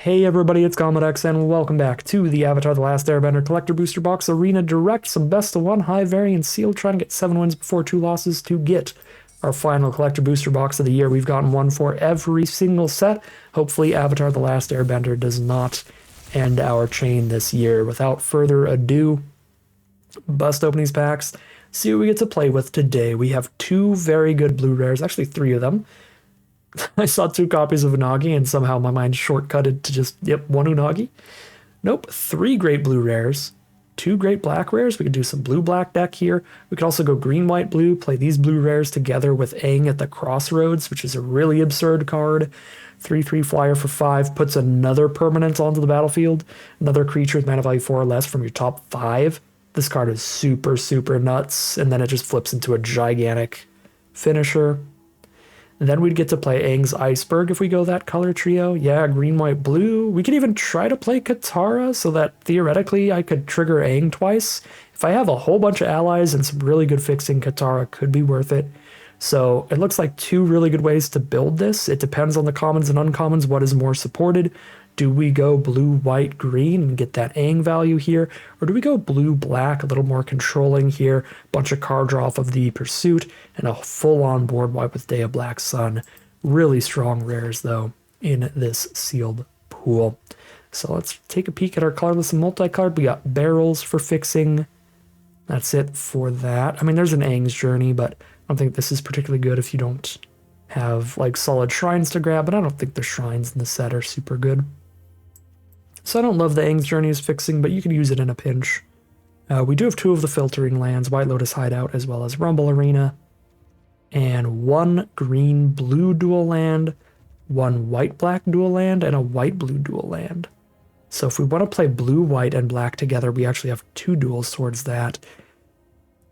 Hey everybody, it's Comedex, and welcome back to the Avatar The Last Airbender Collector Booster Box Arena Direct, some best of one high variance seal, trying to get 7 wins before 2 losses to get our final Collector Booster Box of the year. We've gotten one for every single set. Hopefully Avatar The Last Airbender does not end our chain this year. Without further ado, bust open these packs, see what we get to play with today. We have 2 very good blue rares, actually 3 of them. I saw 2 copies of Unagi and somehow my mind shortcutted to just, yep, 1 Unagi. Nope, 3 great blue rares, 2 great black rares. We could do some blue-black deck here. We could also go green-white-blue, play these blue rares together with Aang at the Crossroads, which is a really absurd card. 3/3 flyer for 5, puts another permanent onto the battlefield. Another creature with mana value 4 or less from your top 5. This card is super, super nuts, and then it just flips into a gigantic finisher. And then we'd get to play Aang's Iceberg if we go that color trio. Yeah, green, white, blue. We could even try to play Katara so that theoretically I could trigger Aang twice. If I have a whole bunch of allies and some really good fixing, Katara could be worth it. So it looks like 2 really good ways to build this. It depends on the commons and uncommons, what is more supported. Do we go blue, white, green and get that Aang value here? Or do we go blue, black, a little more controlling here, bunch of card draw off of the Pursuit, and a full-on board wipe with Day of Black Sun. Really strong rares, though, in this sealed pool. So let's take a peek at our colorless and multicolored. We got barrels for fixing. That's it for that. I mean, there's an Aang's Journey, but I don't think this is particularly good if you don't have, like, solid shrines to grab, and I don't think the shrines in the set are super good. So I don't love the Aang's Journey as fixing, but you can use it in a pinch. We do have 2 of the filtering lands, White Lotus Hideout as well as Rumble Arena. And 1 green-blue dual land, 1 white-black dual land, and a white-blue dual land. So if we want to play blue, white, and black together, we actually have 2 duels towards that.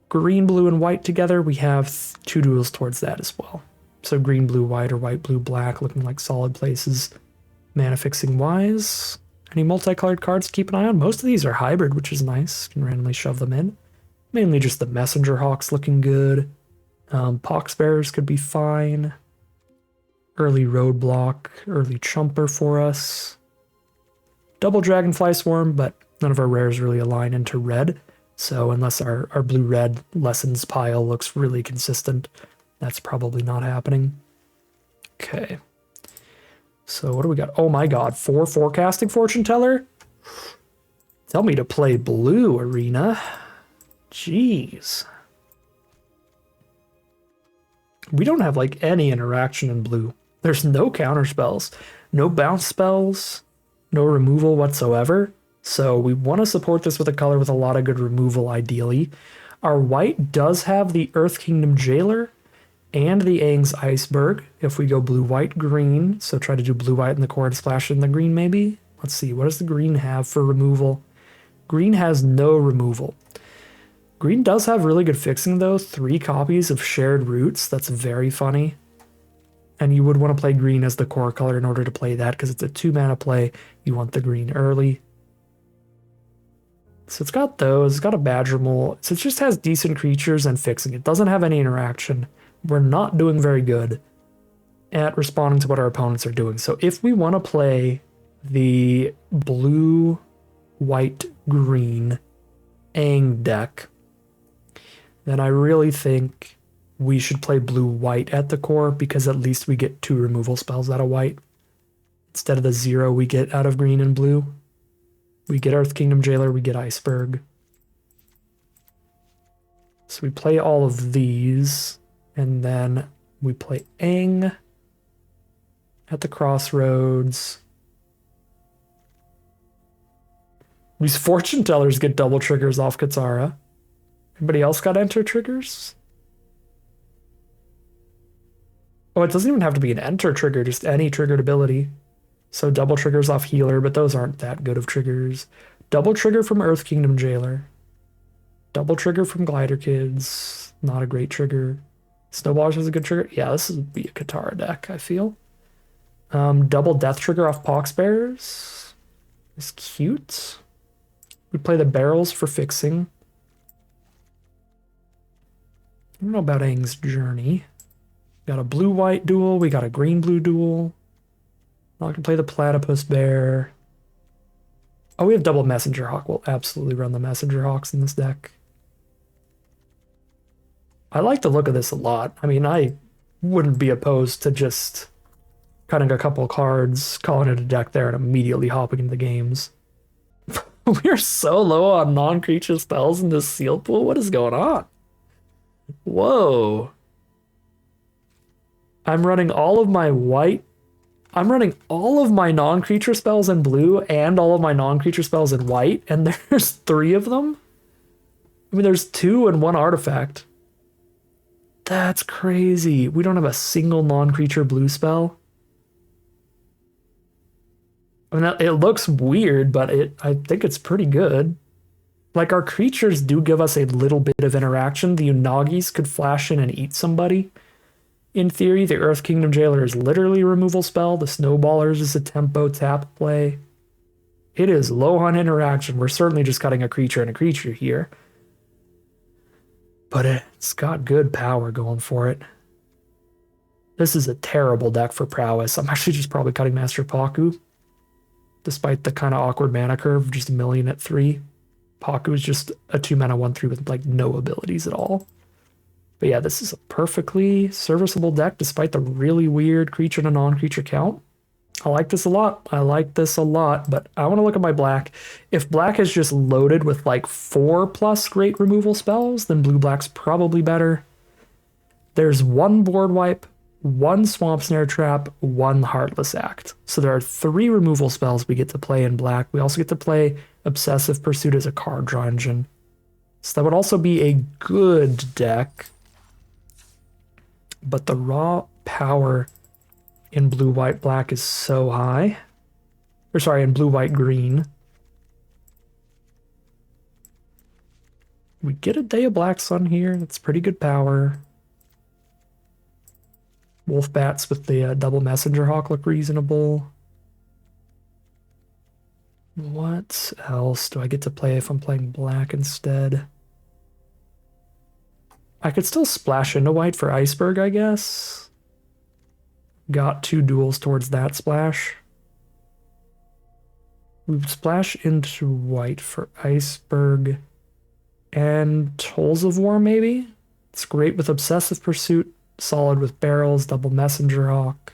Green, blue, and white together, we have 2 duels towards that as well. So green, blue, white, or white, blue, black, looking like solid places. Mana fixing wise. Any multicolored cards to keep an eye on? Most of these are hybrid, which is nice. You can randomly shove them in. Mainly just the Messenger Hawks looking good. Poxbearers could be fine. Early Roadblock, early Chumper for us. Double Dragonfly Swarm, but none of our rares really align into red. So unless our blue-red lessons pile looks really consistent, that's probably not happening. Okay. So what do we got? Oh my god, 4 Forecasting Fortune Teller? Tell me to play blue, Arena. Jeez. We don't have, like, any interaction in blue. There's no counter spells, no bounce spells, no removal whatsoever. So we want to support this with a color with a lot of good removal, ideally. Our white does have the Earth Kingdom Jailer and the Aang's Iceberg, if we go blue, white, green. So try to do blue, white in the core and splash it in the green, maybe? Let's see, what does the green have for removal? Green has no removal. Green does have really good fixing, though. 3 copies of Shared Roots. That's very funny. And you would want to play green as the core color in order to play that, because it's a 2-mana play. You want the green early. So it's got those. It's got a Badger Mole. So it just has decent creatures and fixing. It doesn't have any interaction. We're not doing very good at responding to what our opponents are doing. So if we want to play the blue, white, green Aang deck, then I really think we should play blue, white at the core, because at least we get 2 removal spells out of white. Instead of the 0 we get out of green and blue. We get Earth Kingdom Jailer, we get Iceberg. So we play all of these. And then we play Aang at the Crossroads. These Fortune Tellers get double triggers off Katara. Anybody else got enter triggers? Oh, it doesn't even have to be an enter trigger, just any triggered ability. So double triggers off Healer, but those aren't that good of triggers. Double trigger from Earth Kingdom Jailer. Double trigger from Glider Kids. Not a great trigger. Snowballers is a good trigger. Yeah, this would be a Katara deck, I feel. Double Death Trigger off Poxbearers is cute. We play the barrels for fixing. I don't know about Aang's Journey. Got a blue-white duel. We got a green-blue duel. I can play the Platypus Bear. Oh, we have double Messenger Hawk. We'll absolutely run the Messenger Hawks in this deck. I like the look of this a lot. I mean, I wouldn't be opposed to just cutting a couple cards, calling it a deck there, and immediately hopping into the games. We're so low on non-creature spells in this seal pool. What is going on? Whoa. I'm running all of my white. I'm running all of my non-creature spells in blue and all of my non-creature spells in white, and there's 3 of them? I mean, there's 2 and 1 artifact. That's crazy. We don't have a single non-creature blue spell. I mean, it looks weird, but I think it's pretty good. Like, our creatures do give us a little bit of interaction. The Unagis could flash in and eat somebody. In theory, the Earth Kingdom Jailer is literally a removal spell. The Snowballers is a tempo tap play. It is low on interaction. We're certainly just cutting a creature and a creature here. But it's got good power going for it. This is a terrible deck for prowess. I'm actually just probably cutting Master Paku. Despite the kind of awkward mana curve, just a million at 3. Paku is just a 2-mana 1/3 with like no abilities at all. But yeah, this is a perfectly serviceable deck despite the really weird creature to non-creature count. I like this a lot. I like this a lot, but I want to look at my black. If black is just loaded with like 4+ great removal spells, then blue-black's probably better. There's 1 board wipe, 1 Swamp Snare Trap, 1 Heartless Act. So there are 3 removal spells we get to play in black. We also get to play Obsessive Pursuit as a card draw engine. So that would also be a good deck. But the raw power in blue, white, black is so high. Or sorry, in blue, white, green. We get a Day of Black Sun here. That's pretty good power. Wolf Bats with the double Messenger Hawk look reasonable. What else do I get to play if I'm playing black instead? I could still splash into white for Iceberg, I guess. Got 2 duels towards that splash. We would splash into white for Iceberg and Tolls of War, maybe? It's great with Obsessive Pursuit, solid with Barrels, double Messenger Hawk.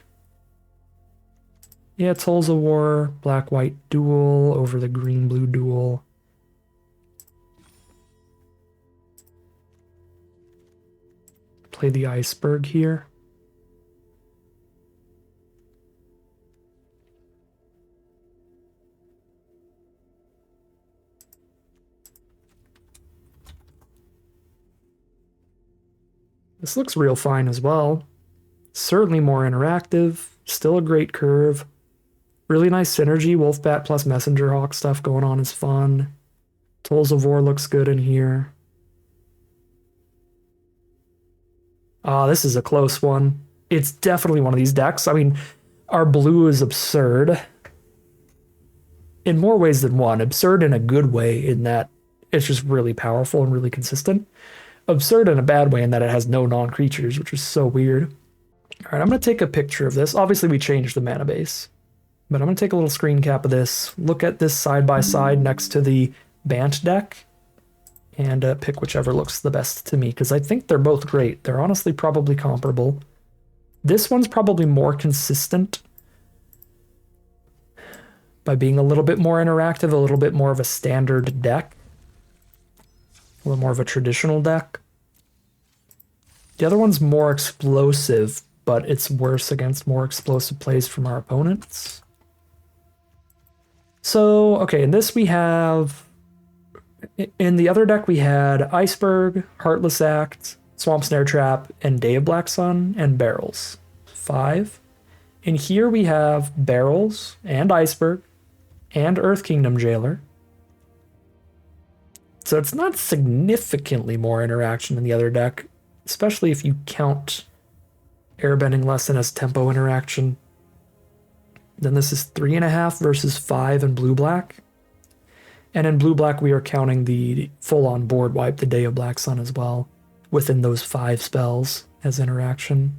Yeah, Tolls of War, black-white duel over the green-blue duel. Play the Iceberg here. This looks real fine as well. Certainly more interactive, still a great curve. Really nice synergy, Wolfbat plus Messenger Hawk stuff going on is fun. Tolls of War looks good in here. Ah, this is a close one. It's definitely one of these decks. I mean, our blue is absurd. In more ways than one. Absurd in a good way in that it's just really powerful and really consistent. Absurd in a bad way in that it has no non-creatures, which is so weird. All right, I'm going to take a picture of this. Obviously, we changed the mana base. But I'm going to take a little screen cap of this, look at this side by side next to the Bant deck, and pick whichever looks the best to me, because I think they're both great. They're honestly probably comparable. This one's probably more consistent by being a little bit more interactive, a little bit more of a standard deck, a little more of a traditional deck. The other one's more explosive, but it's worse against more explosive plays from our opponents. So, okay, in this we have... In the other deck we had Iceberg, Heartless Act, Swamp Snare Trap, and Day of Black Sun, and Barrels. 5. In here we have Barrels, and Iceberg, and Earth Kingdom Jailer. So it's not significantly more interaction than the other deck, especially if you count Airbending Lesson as tempo interaction. Then this is 3.5 versus 5 in blue-black. And in blue-black, we are counting the full-on board wipe, the Day of Black Sun as well, within those 5 spells as interaction.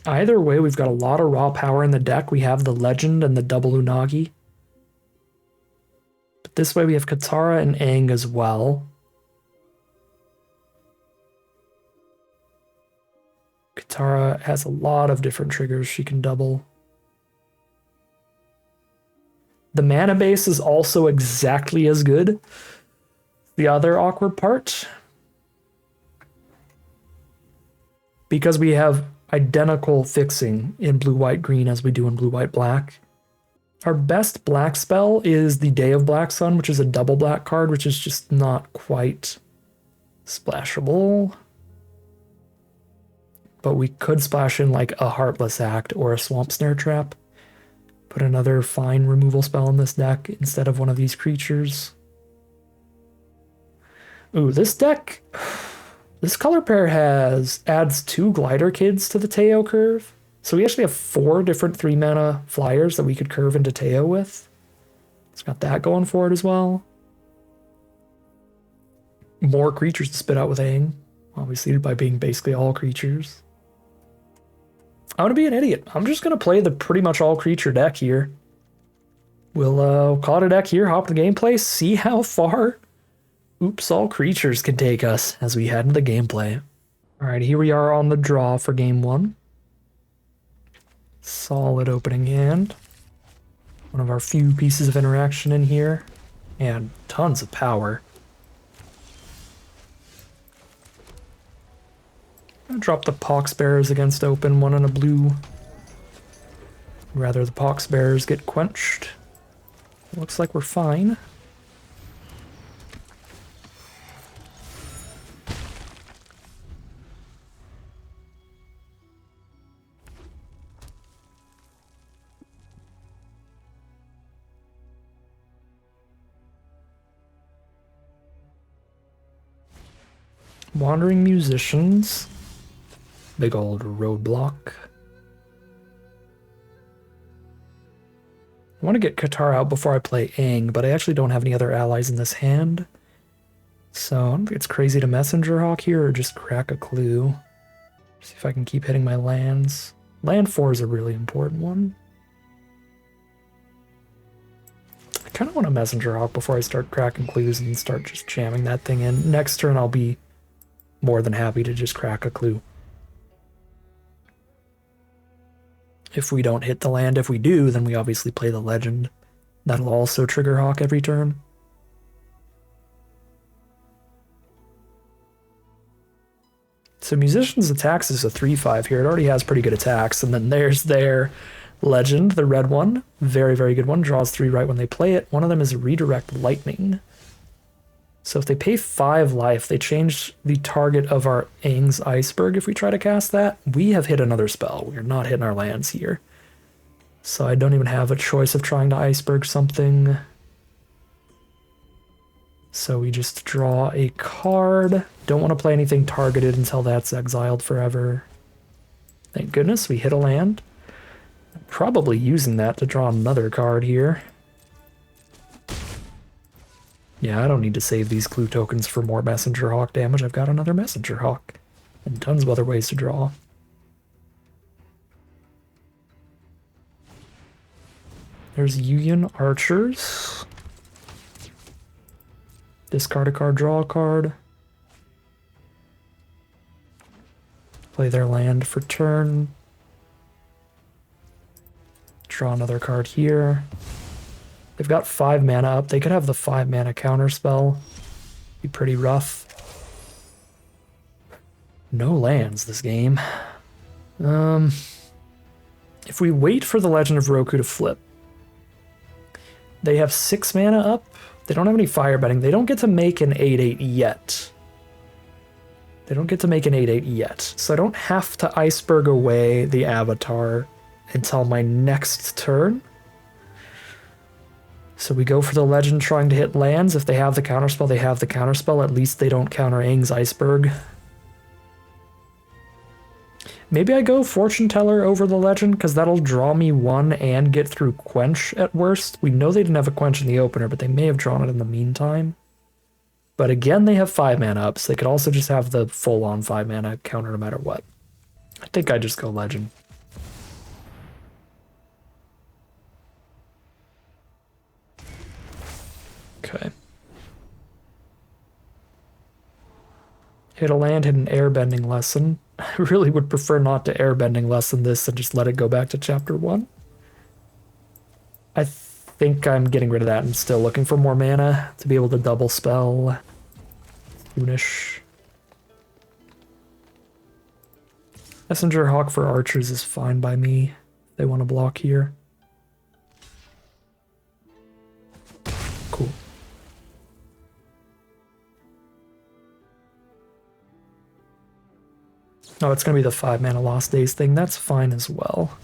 Either way, we've got a lot of raw power in the deck. We have the Legend and the double Unagi. But this way we have Katara and Aang as well. Katara has a lot of different triggers she can double. The mana base is also exactly as good. The other awkward part, because we have identical fixing in blue, white, green as we do in blue, white, black. Our best black spell is the Day of Black Sun, which is a double black card, which is just not quite splashable. But we could splash in like a Heartless Act or a Swamp Snare Trap. Put another fine removal spell in this deck instead of one of these creatures. Ooh, this deck, this color pair adds 2 Glider Kids to the Teo curve. So we actually have 4 different 3-mana flyers that we could curve into Teo with. It's got that going for it as well. More creatures to spit out with Aang, obviously by being basically all creatures. I'm gonna be an idiot. I'm just gonna play the pretty much all creature deck here. We'll call it a deck here, hop to the gameplay, see how far Oops All Creatures can take us as we head into the gameplay. Alright, here we are on the draw for game 1. Solid opening hand. One of our few pieces of interaction in here. And tons of power. I'm gonna drop the Poxbearers against open, one in a blue. Rather the Poxbearers get quenched. Looks like we're fine. Wandering Musicians. Big old roadblock. I want to get Katara out before I play Aang, but I actually don't have any other allies in this hand. So I don't think it's crazy to Messenger Hawk here or just crack a clue. See if I can keep hitting my lands. Land 4 is a really important one. I kind of want to Messenger Hawk before I start cracking clues and start just jamming that thing in. Next turn I'll be more than happy to just crack a clue. If we don't hit the land, if we do, then we obviously play the Legend. That'll also trigger Hawk every turn. So Musician's attacks is a 3/5 here. It already has pretty good attacks. And then there's their Legend, the red one. Very, very good one. Draws 3 right when they play it. One of them is Redirect Lightning. So if they pay 5 life, they change the target of our Aang's Iceberg. If we try to cast that, we have hit another spell. We're not hitting our lands here. So I don't even have a choice of trying to Iceberg something. So we just draw a card. Don't want to play anything targeted until that's exiled forever. Thank goodness we hit a land. Probably using that to draw another card here. Yeah, I don't need to save these clue tokens for more Messenger Hawk damage. I've got another Messenger Hawk. And tons of other ways to draw. There's Yuyan Archers. Discard a card, draw a card. Play their land for turn. Draw another card here. They've got 5 mana up. They could have the 5 mana counter spell. Be pretty rough. No lands this game. If we wait for the Legend of Roku to flip, they have 6 mana up. They don't have any firebending. They don't get to make an 8/8 yet. They don't get to make an 8/8 yet. So I don't have to Iceberg away the Avatar until my next turn. So we go for the Legend trying to hit lands. If they have the counterspell, they have the counterspell. At least they don't counter Aang's Iceberg. Maybe I go Fortune Teller over the Legend, because that'll draw me 1 and get through Quench at worst. We know they didn't have a Quench in the opener, but they may have drawn it in the meantime. But again, they have 5 mana up, so they could also just have the full-on 5 mana counter no matter what. I think I just go Legend. Okay. Hit a land, hit an airbending lesson. I really would prefer not to airbending lesson this and just let it go back to chapter 1. I think I'm getting rid of that and still looking for more mana to be able to double spell soonish. Messenger Hawk for archers is fine by me. They want to block here. Cool. Oh, it's going to be the 5 mana Lost Days thing. That's fine as well.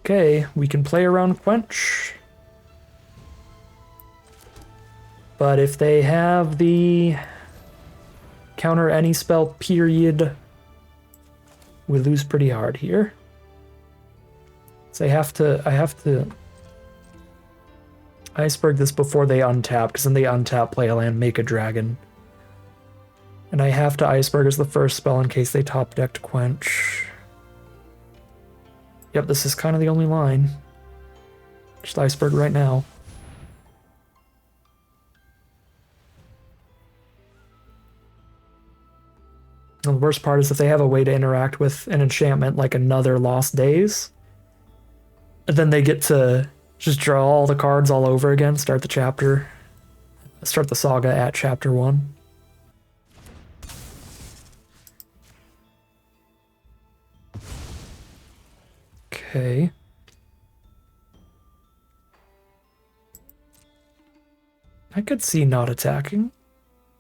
Okay, we can play around Quench. But if they have the counter any spell period, we lose pretty hard here. So I have to iceberg this before they untap, because then they untap, play a land, make a dragon. And I have to iceberg as the first spell in case they top decked Quench. Yep, this is kind of the only line. Just iceberg right now. And the worst part is if they have a way to interact with an enchantment like another Lost Days, then they get to just draw all the cards all over again, start the chapter, start the saga at chapter 1. Okay. I could see not attacking.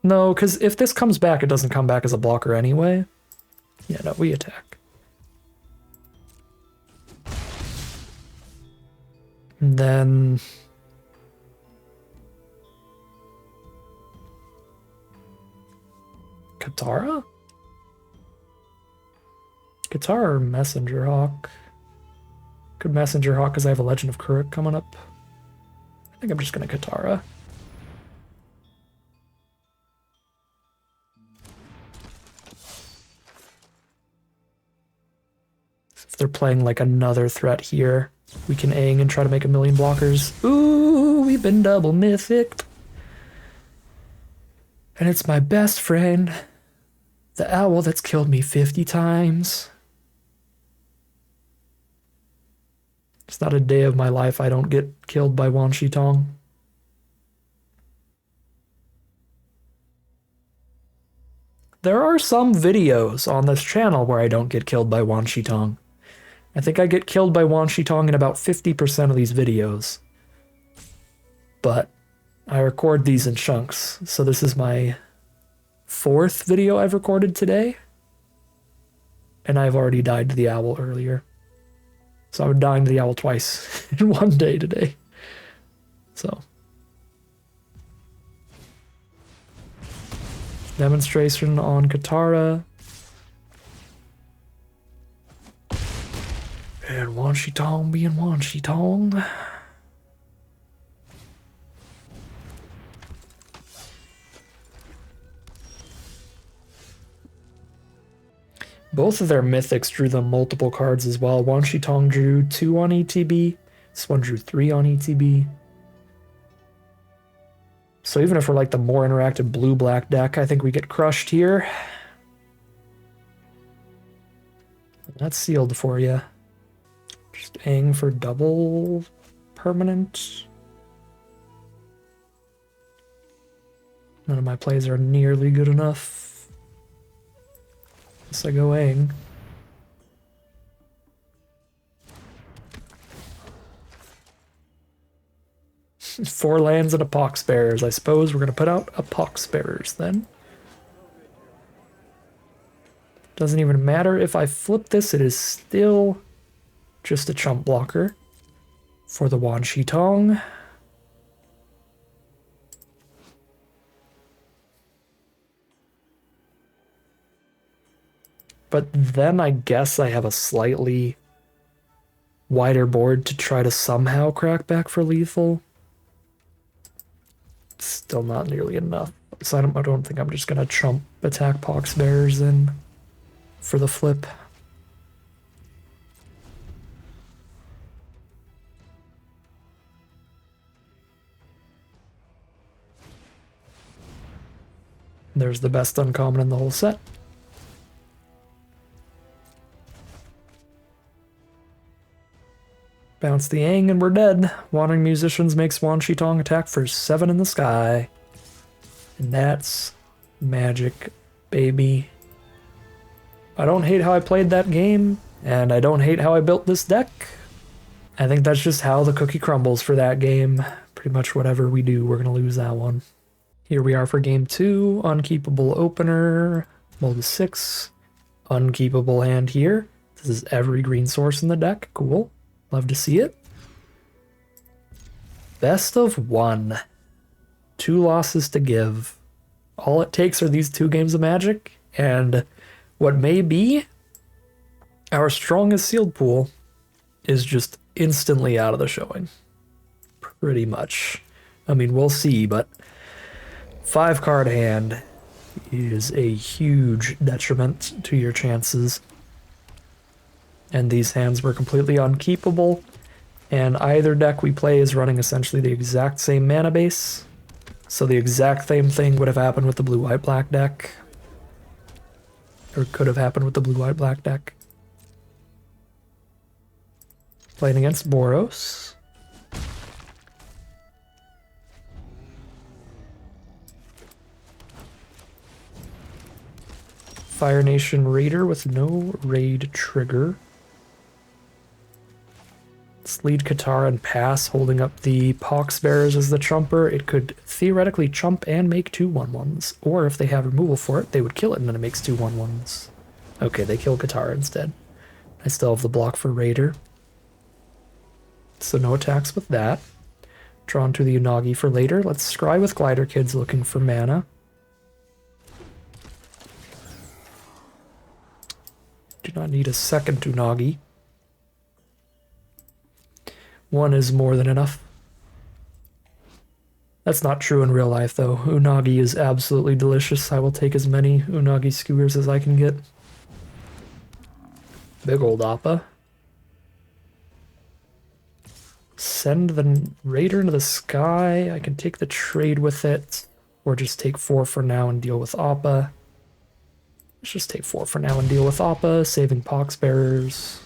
No, because if this comes back, it doesn't come back as a blocker anyway. Yeah, no, we attack. And then... Katara? Katara or Messenger Hawk? Could Messenger Hawk because I have a Legend of Kuruk coming up. I think I'm just gonna Katara. If they're playing like another threat here, we can Aang and try to make a million blockers. Ooh, we've been double mythic. And it's my best friend, the owl that's killed me 50 times. It's not a day of my life I don't get killed by Wan Shi Tong. There are some videos on this channel where I don't get killed by Wan Shi Tong. I think I get killed by Wan Shi Tong in about 50% of these videos. But I record these in chunks, so this is my 4th video I've recorded today. And I've already died to the owl earlier. So I'm dying to the owl twice in one day today. So. Demonstration on Katara. And Wan Shi Tong being Wan Shi Tong. Both of their mythics drew them multiple cards as well. Wan Shi Tong drew 2 on ETB. This one drew 3 on ETB. So even if we're like the more interactive blue-black deck, I think we get crushed here. That's sealed for you. Just Aang for double permanent. None of my plays are nearly good enough. Guess I go Aang. Four lands and a Pox Bearers. I suppose we're going to put out a Pox Bearers then. Doesn't even matter if I flip this, it is still just a chump blocker for the Wan Shi Tong. But then I guess I have a slightly wider board to try to somehow crack back for lethal. Still not nearly enough. So I don't think I'm just gonna chump attack Pox Bears in for the flip. There's the best uncommon in the whole set. Bounce the Aang and we're dead. Wandering Musicians makes Wan Shi Tong attack for 7 in the sky. And that's magic, baby. I don't hate how I played that game, and I don't hate how I built this deck. I think that's just how the cookie crumbles for that game. Pretty much whatever we do, we're going to lose that one. Here we are for game 2. Unkeepable opener. Mold of 6. Unkeepable hand here. This is every green source in the deck. Cool. Love to see it. Best of 1. 2 losses to give. All it takes are these 2 games of Magic, and what may be our strongest sealed pool is just instantly out of the showing. Pretty much. I mean, we'll see, but 5-card hand is a huge detriment to your chances. And these hands were completely unkeepable, and either deck we play is running essentially the exact same mana base. So the exact same thing would have happened with the blue-white-black deck. Or could have happened with the blue-white-black deck. Playing against Boros. Fire Nation Raider with no raid trigger. Let's lead Katara and pass, holding up the Pox Bearers as the chumper. It could theoretically chump and make 2 1/1s. Or if they have removal for it, they would kill it and then it makes 2 1/1s. Okay, they kill Katara instead. I still have the block for Raider. So no attacks with that. Drawn to the Unagi for later. Let's scry with Glider Kids looking for mana. Do not need a second Unagi. 1 is more than enough. That's not true in real life, though. Unagi is absolutely delicious. I will take as many Unagi skewers as I can get. Big old Appa. Send the Raider into the sky. I can take the trade with it, or just take 4 for now and deal with Appa. Let's just take 4 for now and deal with Appa, saving Pox Bearers.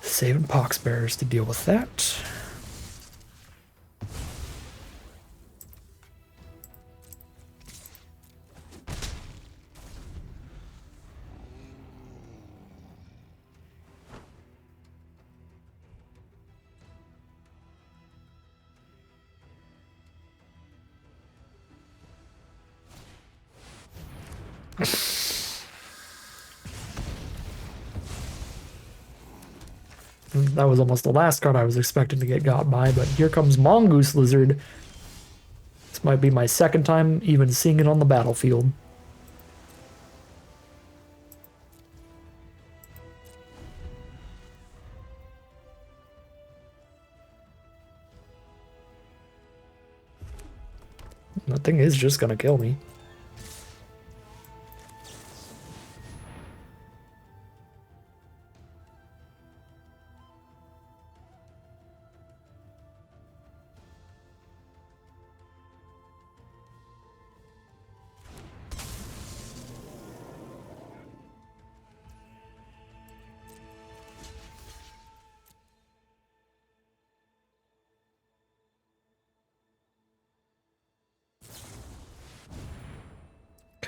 Saving Pox Bearers to deal with that. That was almost the last card I was expecting to get got by, but here comes Mongoose Lizard. This might be my second time even seeing it on the battlefield. That thing is just gonna kill me.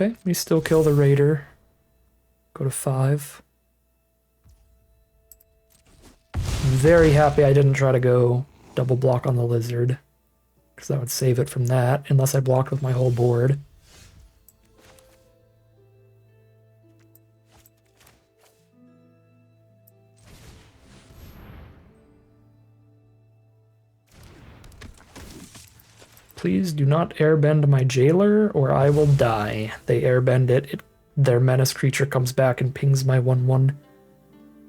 Okay, we still kill the Raider. Go to 5. I'm very happy I didn't try to go double block on the Lizard, because that would save it from that, unless I blocked with my whole board. Please do not airbend my Jailer, or I will die. They airbend it, their menace creature comes back and pings my 1/1.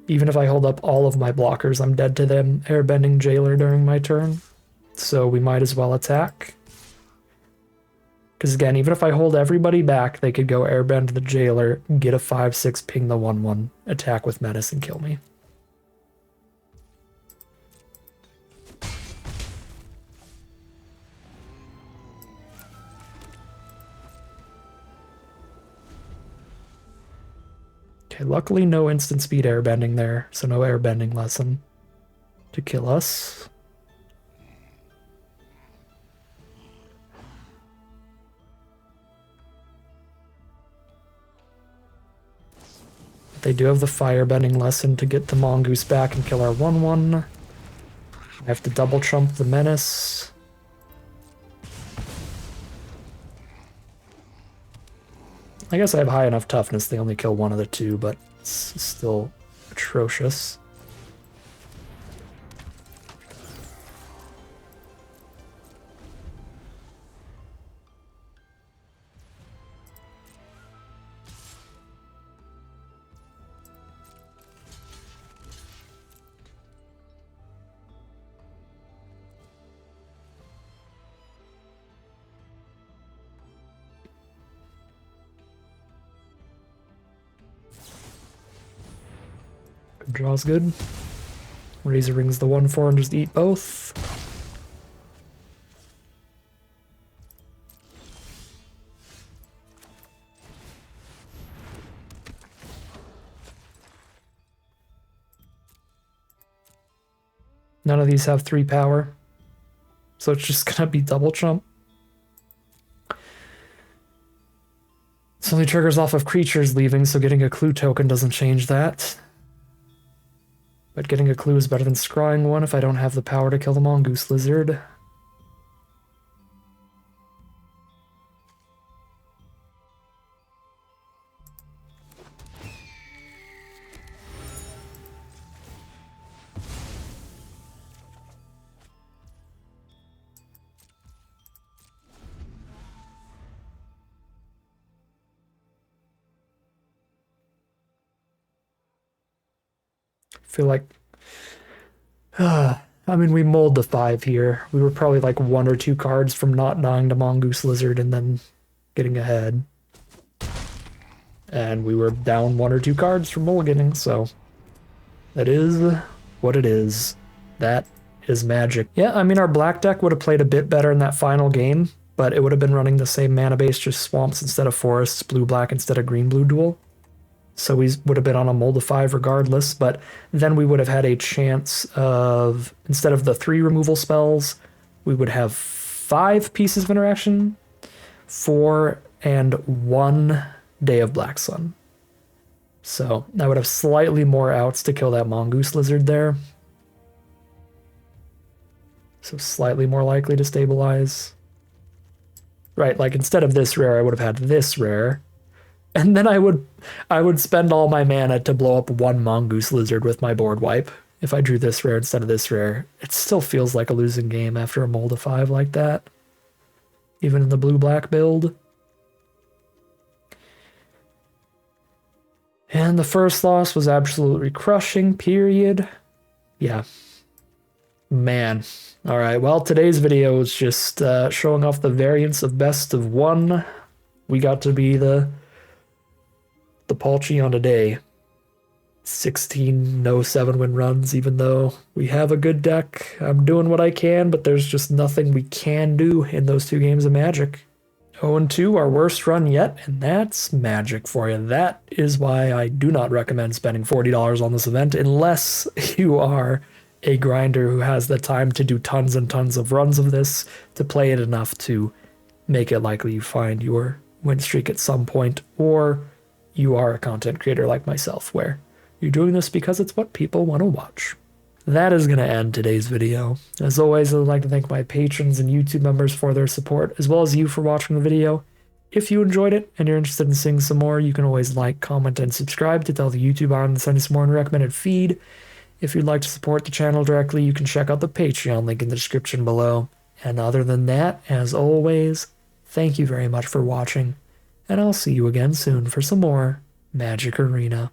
Even if I hold up all of my blockers, I'm dead to them airbending Jailer during my turn. So we might as well attack. Because again, even if I hold everybody back, they could go airbend the jailer, get a 5/6, ping the 1/1, attack with menace, and kill me. Okay, luckily no instant speed airbending there, so no airbending lesson to kill us. They do have the firebending lesson to get the mongoose back and kill our 1/1. I have to double trump the menace. I guess I have high enough toughness, they only kill one of the two, but it's still atrocious. Draw's good. Razor rings the 1/4 and just eat both. None of these have 3 power, so it's just gonna be double trump. This only triggers off of creatures leaving, so getting a clue token doesn't change that. But getting a clue is better than scrying one if I don't have the power to kill the mongoose lizard. Feel like, I mean, we mulled the 5 here. We were probably like 1 or 2 cards from not dying to mongoose lizard and then getting ahead. And we were down 1 or 2 cards from mulliganing, so that is what it is. That is magic. Yeah, I mean, our black deck would have played a bit better in that final game, but it would have been running the same mana base, just swamps instead of forests, blue-black instead of green-blue duel. So we would have been on a mull to 5 regardless, but then we would have had a chance of, instead of the 3 removal spells, we would have 5 pieces of interaction, 4 and 1 Day of Black Sun. So I would have slightly more outs to kill that mongoose lizard there. So slightly more likely to stabilize. Right, like instead of this rare, I would have had this rare. And then I would spend all my mana to blow up 1 mongoose lizard with my board wipe. If I drew this rare instead of this rare, it still feels like a losing game after a mull to 5 like that. Even in the blue-black build. And the first loss was absolutely crushing, period. Yeah. Man. Alright, well, today's video is just showing off the variance of best of 1. We got to be the Palchi on a day. 16 no 7-win runs, even though we have a good deck. I'm doing what I can, but there's just nothing we can do in those 2 games of Magic. 0-2, our worst run yet, and that's Magic for you. That is why I do not recommend spending $40 on this event unless you are a grinder who has the time to do tons and tons of runs of this, to play it enough to make it likely you find your win streak at some point, or you are a content creator like myself, where you're doing this because it's what people want to watch. That is going to end today's video. As always, I'd like to thank my patrons and YouTube members for their support, as well as you for watching the video. If you enjoyed it and you're interested in seeing some more, you can always like, comment, and subscribe to tell the YouTube on to send you some more in the recommended feed. If you'd like to support the channel directly, you can check out the Patreon link in the description below. And other than that, as always, thank you very much for watching, and I'll see you again soon for some more Magic Arena.